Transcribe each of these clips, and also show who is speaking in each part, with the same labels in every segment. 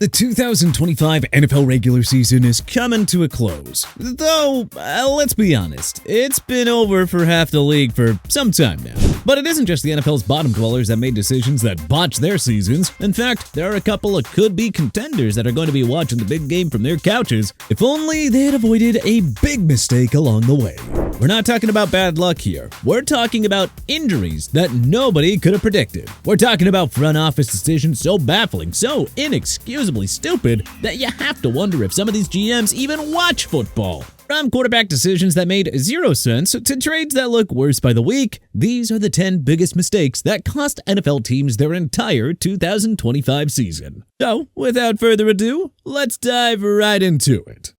Speaker 1: The 2025 NFL regular season is coming to a close. Though, let's be honest, it's been over for half the league for some time now. But it isn't just the NFL's bottom dwellers that made decisions that botched their seasons. In fact, there are a couple of could-be contenders that are going to be watching the big game from their couches if only they had avoided a big mistake along the way. We're not talking about bad luck here. We're talking about injuries that nobody could have predicted. We're talking about front office decisions so baffling, so inexcusably stupid, that you have to wonder if some of these GMs even watch football. From quarterback decisions that made zero sense to trades that look worse by the week, these are the 10 biggest mistakes that cost NFL teams their entire 2025 season. So, without further ado, let's dive right into it.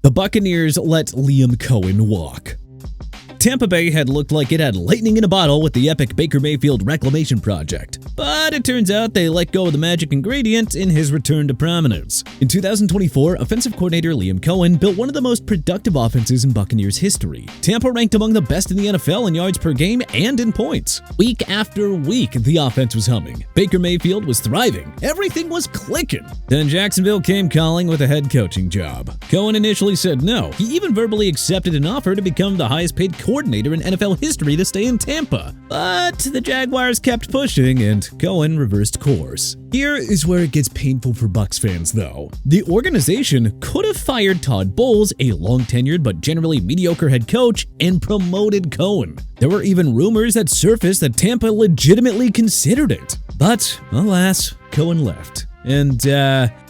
Speaker 1: The Buccaneers let Liam Cohen walk. Tampa Bay had looked like it had lightning in a bottle with the epic Baker Mayfield reclamation project, but it turns out they let go of the magic ingredient in his return to prominence. In 2024, offensive coordinator Liam Cohen built one of the most productive offenses in Buccaneers history. Tampa ranked among the best in the NFL in yards per game and in points. Week after week, the offense was humming. Baker Mayfield was thriving. Everything was clicking. Then Jacksonville came calling with a head coaching job. Cohen initially said no. He even verbally accepted an offer to become the highest paid coordinator in NFL history to stay in Tampa. But the Jaguars kept pushing and Cohen reversed course. Here is where it gets painful for Bucs fans though. The organization could have fired Todd Bowles, a long-tenured but generally mediocre head coach, and promoted Cohen. There were even rumors that surfaced that Tampa legitimately considered it. But alas, Cohen left. And,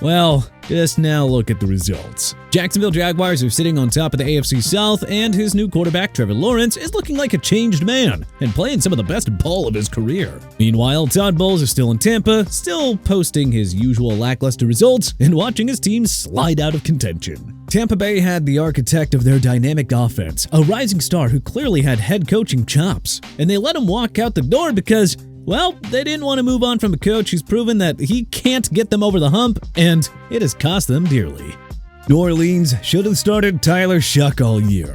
Speaker 1: well, just now look at the results. Jacksonville Jaguars are sitting on top of the AFC South, and his new quarterback, Trevor Lawrence, is looking like a changed man and playing some of the best ball of his career. Meanwhile, Todd Bowles is still in Tampa, still posting his usual lackluster results and watching his team slide out of contention. Tampa Bay had the architect of their dynamic offense, a rising star who clearly had head coaching chops, and they let him walk out the door because, well, they didn't want to move on from a coach who's proven that he can't get them over the hump, and it has cost them dearly. New Orleans should have started Tyler Shuck all year.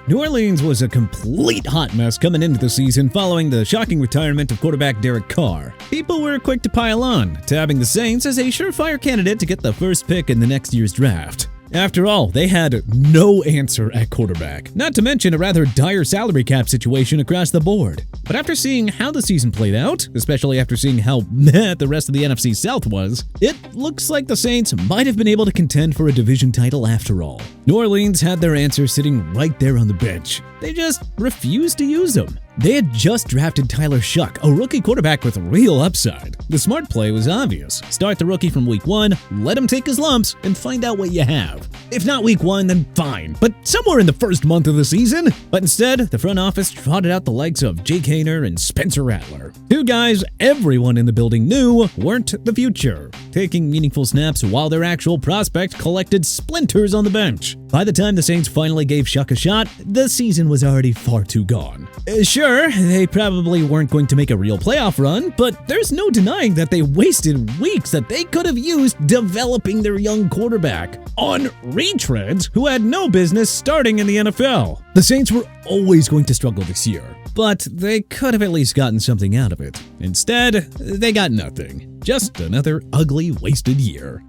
Speaker 1: New Orleans was a complete hot mess coming into the season following the shocking retirement of quarterback Derek Carr. People were quick to pile on, tabbing the Saints as a surefire candidate to get the first pick in the next year's draft. After all, they had no answer at quarterback, not to mention a rather dire salary cap situation across the board. But after seeing how the season played out, especially after seeing how meh the rest of the NFC South was, it looks like the Saints might have been able to contend for a division title after all. New Orleans had their answer sitting right there on the bench. They just refused to use them. They had just drafted Tyler Shuck, a rookie quarterback with real upside. The smart play was obvious. Start the rookie from week 1, let him take his lumps, and find out what you have. If not week 1, then fine, but somewhere in the first month of the season. But instead, the front office trotted out the likes of Jake Haener and Spencer Rattler. Two guys everyone in the building knew weren't the future, taking meaningful snaps while their actual prospect collected splinters on the bench. By the time the Saints finally gave Shuck a shot, the season was already far too gone. Sure, they probably weren't going to make a real playoff run, but there's no denying that they wasted weeks that they could have used developing their young quarterback on retreads who had no business starting in the NFL. The Saints were always going to struggle this year, but they could have at least gotten something out of it. Instead, they got nothing. Just another ugly, wasted year.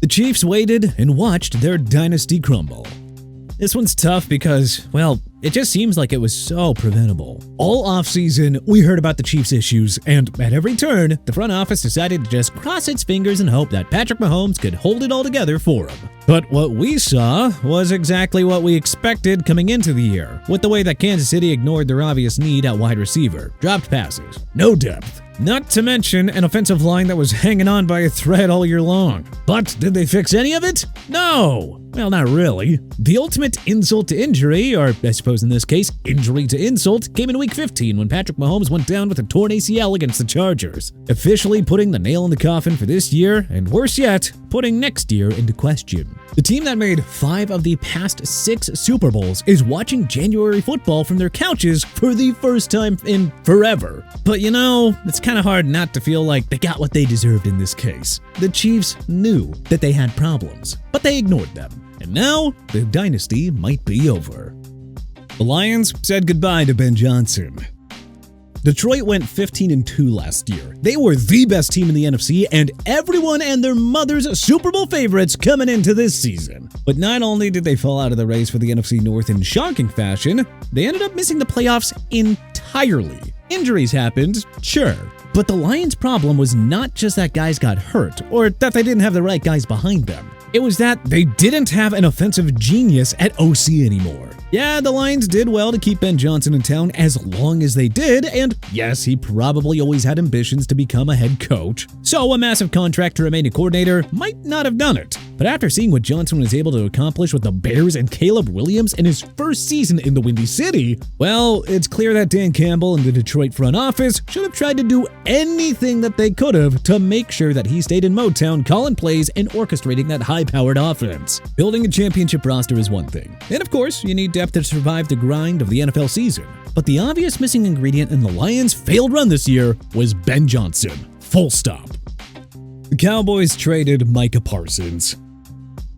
Speaker 1: The Chiefs waited and watched their dynasty crumble. This one's tough because, well, it just seems like it was so preventable. All offseason, we heard about the Chiefs' issues, and at every turn, the front office decided to just cross its fingers and hope that Patrick Mahomes could hold it all together for him. But what we saw was exactly what we expected coming into the year, with the way that Kansas City ignored their obvious need at wide receiver, dropped passes, no depth. Not to mention an offensive line that was hanging on by a thread all year long. But did they fix any of it? No! Well, not really. The ultimate insult to injury, or I suppose in this case, injury to insult, came in Week 15 when Patrick Mahomes went down with a torn ACL against the Chargers, officially putting the nail in the coffin for this year, and worse yet, putting next year into question. The team that made 5 of the past 6 Super Bowls is watching January football from their couches for the first time in forever. But you know, it's kind of hard not to feel like they got what they deserved in this case. The Chiefs knew that they had problems, but they ignored them. And now, the dynasty might be over. The Lions said goodbye to Ben Johnson. Detroit went 15-2 last year. They were the best team in the NFC, and everyone and their mother's Super Bowl favorites coming into this season. But not only did they fall out of the race for the NFC North in shocking fashion, they ended up missing the playoffs entirely. Injuries happened, sure. But the Lions' problem was not just that guys got hurt, or that they didn't have the right guys behind them. It was that they didn't have an offensive genius at OC anymore. Yeah, the Lions did well to keep Ben Johnson in town as long as they did, and yes, he probably always had ambitions to become a head coach, so a massive contract to remain a coordinator might not have done it. But after seeing what Johnson was able to accomplish with the Bears and Caleb Williams in his first season in the Windy City, well, it's clear that Dan Campbell and the Detroit front office should have tried to do anything that they could have to make sure that he stayed in Motown calling plays and orchestrating that high-powered offense. Building a championship roster is one thing, and of course, you need depth to survive the grind of the NFL season. But the obvious missing ingredient in the Lions' failed run this year was Ben Johnson. Full stop. The Cowboys traded Micah Parsons.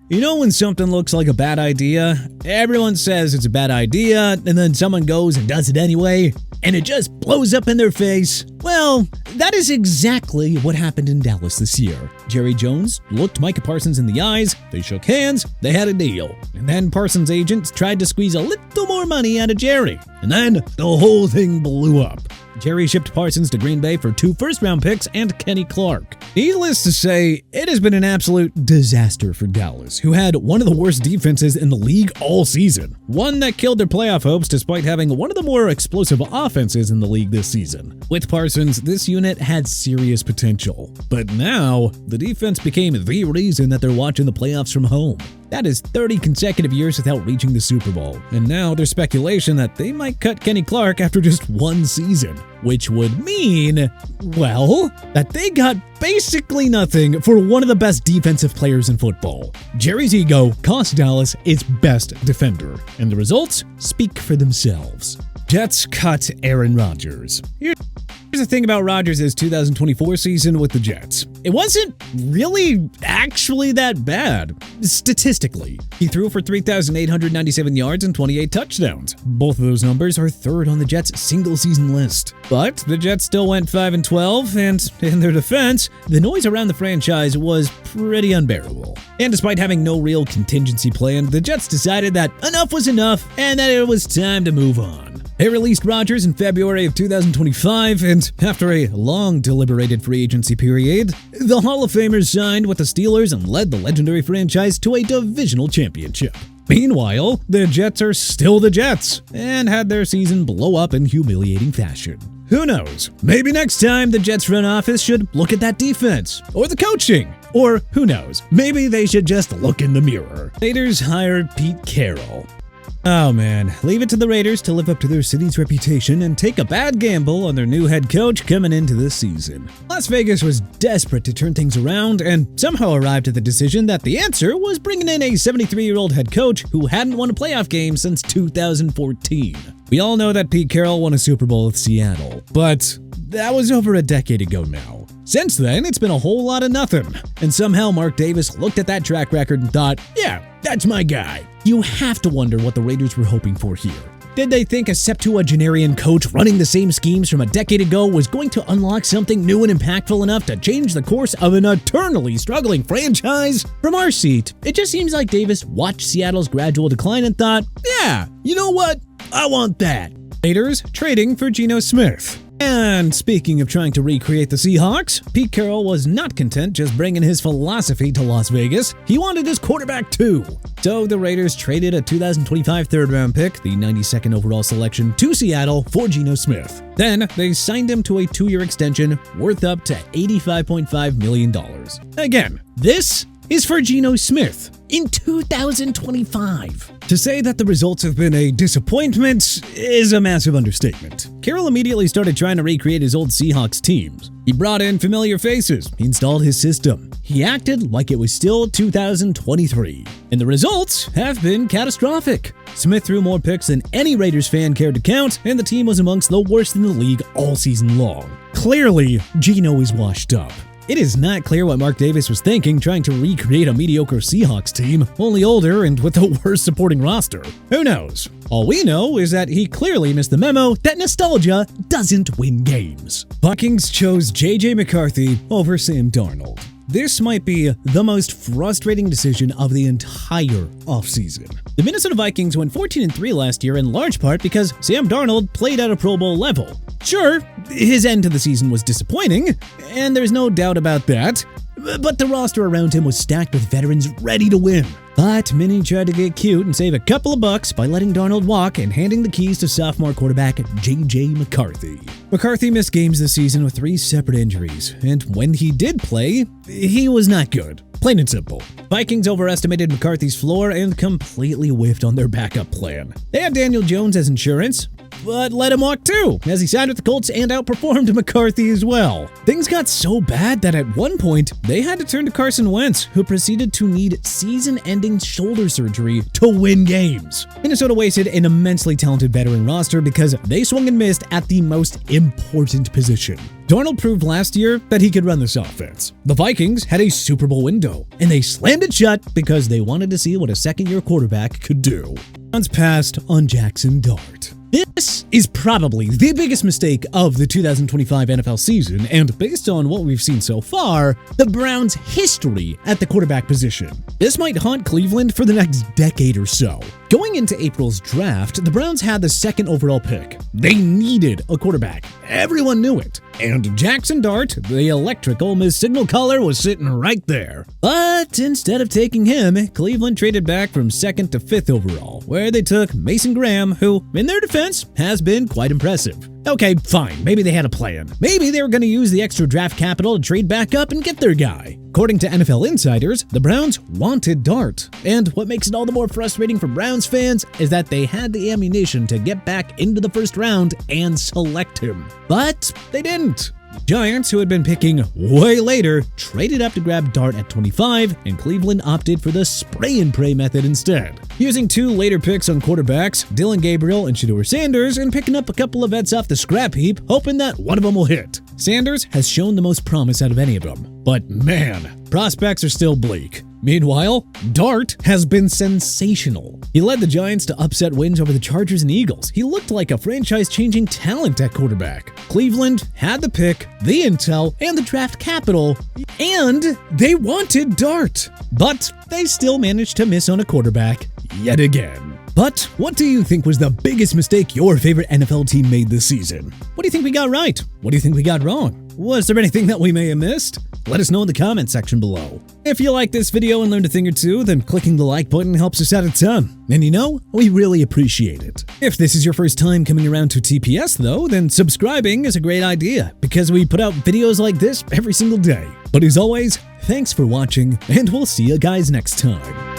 Speaker 1: You know when something looks like a bad idea? Everyone says it's a bad idea, and then someone goes and does it anyway, and it just blows up in their face. Well, that is exactly what happened in Dallas this year. Jerry Jones looked Micah Parsons in the eyes, they shook hands, they had a deal. And then Parsons' agents tried to squeeze a little more money out of Jerry. And then the whole thing blew up. Jerry shipped Parsons to Green Bay for 2 first-round picks and Kenny Clark. Needless to say, it has been an absolute disaster for Dallas, who had one of the worst defenses in the league all season. One that killed their playoff hopes despite having one of the more explosive offenses in the league this season. With Parsons, this unit had serious potential. But now, the defense became the reason that they're watching the playoffs from home. That is 30 consecutive years without reaching the Super Bowl. And now there's speculation that they might cut Kenny Clark after just 1 season. Which would mean, well, that they got basically nothing for one of the best defensive players in football. Jerry's ego cost Dallas its best defender. And the results speak for themselves. Jets cut Aaron Rodgers. Here's the thing about Rodgers' 2024 season with the Jets. It wasn't really actually that bad, statistically. He threw for 3,897 yards and 28 touchdowns. Both of those numbers are third on the Jets' single-season list. But the Jets still went 5-12, and in their defense, the noise around the franchise was pretty unbearable. And despite having no real contingency plan, the Jets decided that enough was enough and that it was time to move on. They released Rodgers in February of 2025, and after a long deliberated free agency period, the Hall of Famers signed with the Steelers and led the legendary franchise to a divisional championship. Meanwhile, the Jets are still the Jets, and had their season blow up in humiliating fashion. Who knows? Maybe next time the Jets front office should look at that defense, or the coaching, or who knows, maybe they should just look in the mirror. Raiders hired Pete Carroll. Oh man, leave it to the Raiders to live up to their city's reputation and take a bad gamble on their new head coach coming into this season. Las Vegas was desperate to turn things around and somehow arrived at the decision that the answer was bringing in a 73-year-old head coach who hadn't won a playoff game since 2014. We all know that Pete Carroll won a Super Bowl with Seattle, but that was over a decade ago now. Since then, it's been a whole lot of nothing. And somehow Mark Davis looked at that track record and thought, yeah, that's my guy. You have to wonder what the Raiders were hoping for here. Did they think a septuagenarian coach running the same schemes from a decade ago was going to unlock something new and impactful enough to change the course of an eternally struggling franchise? From our seat, it just seems like Davis watched Seattle's gradual decline and thought, yeah, you know what? I want that. Raiders trading for Geno Smith. And speaking of trying to recreate the Seahawks, Pete Carroll was not content just bringing his philosophy to Las Vegas. He wanted his quarterback too. So the Raiders traded a 2025 third-round pick, the 92nd overall selection, to Seattle for Geno Smith. Then they signed him to a 2-year extension worth up to $85.5 million. Again, this is for Geno Smith in 2025. To say that the results have been a disappointment is a massive understatement. Carroll immediately started trying to recreate his old Seahawks teams. He brought in familiar faces, he installed his system. He acted like it was still 2023. And the results have been catastrophic. Smith threw more picks than any Raiders fan cared to count, and the team was amongst the worst in the league all season long. Clearly, Geno is washed up. It is not clear what Mark Davis was thinking trying to recreate a mediocre Seahawks team, only older and with a worse supporting roster. Who knows? All we know is that he clearly missed the memo that nostalgia doesn't win games. Vikings chose J.J. McCarthy over Sam Darnold. This might be the most frustrating decision of the entire offseason. The Minnesota Vikings went 14-3 last year in large part because Sam Darnold played at a Pro Bowl level. Sure, his end to the season was disappointing, and there's no doubt about that, but the roster around him was stacked with veterans ready to win. But many tried to get cute and save a couple of bucks by letting Darnold walk and handing the keys to sophomore quarterback J.J. McCarthy. McCarthy missed games this season with 3 separate injuries, and when he did play, he was not good. Plain and simple. Vikings overestimated McCarthy's floor and completely whiffed on their backup plan. They had Daniel Jones as insurance, but let him walk too, as he signed with the Colts and outperformed McCarthy as well. Things got so bad that at one point, they had to turn to Carson Wentz, who proceeded to need season-ending shoulder surgery to win games. Minnesota wasted an immensely talented veteran roster because they swung and missed at the most important position. Darnold proved last year that he could run this offense. The Vikings had a Super Bowl window, and they slammed it shut because they wanted to see what a second-year quarterback could do. Browns passed on Jackson Dart. This is probably the biggest mistake of the 2025 NFL season, and based on what we've seen so far, the Browns' history at the quarterback position. This might haunt Cleveland for the next decade or so. Going into April's draft, the Browns had the 2nd overall pick. They needed a quarterback. Everyone knew it. And Jackson Dart, the electric Ole Miss signal caller, was sitting right there. But instead of taking him, Cleveland traded back from 2nd to 5th overall, where they took Mason Graham, who, in their defense, has been quite impressive. Okay, fine, maybe they had a plan. Maybe they were going to use the extra draft capital to trade back up and get their guy. According to NFL insiders, the Browns wanted Dart. And what makes it all the more frustrating for Browns fans is that they had the ammunition to get back into the 1st round and select him. But they didn't. Giants, who had been picking way later, traded up to grab Dart at 25, and Cleveland opted for the spray and pray method instead. Using 2 later picks on quarterbacks, Dylan Gabriel and Shedeur Sanders, and picking up a couple of vets off the scrap heap, hoping that one of them will hit. Sanders has shown the most promise out of any of them, but man, prospects are still bleak. Meanwhile, Dart has been sensational. He led the Giants to upset wins over the Chargers and Eagles. He looked like a franchise-changing talent at quarterback. Cleveland had the pick, the intel, and the draft capital, and they wanted Dart. But they still managed to miss on a quarterback yet again. But what do you think was the biggest mistake your favorite NFL team made this season? What do you think we got right? What do you think we got wrong? Was there anything that we may have missed? Let us know in the comment section below. If you like this video and learned a thing or two, then clicking the like button helps us out a ton. And you know, we really appreciate it. If this is your first time coming around to TPS though, then subscribing is a great idea because we put out videos like this every single day. But as always, thanks for watching, and we'll see you guys next time.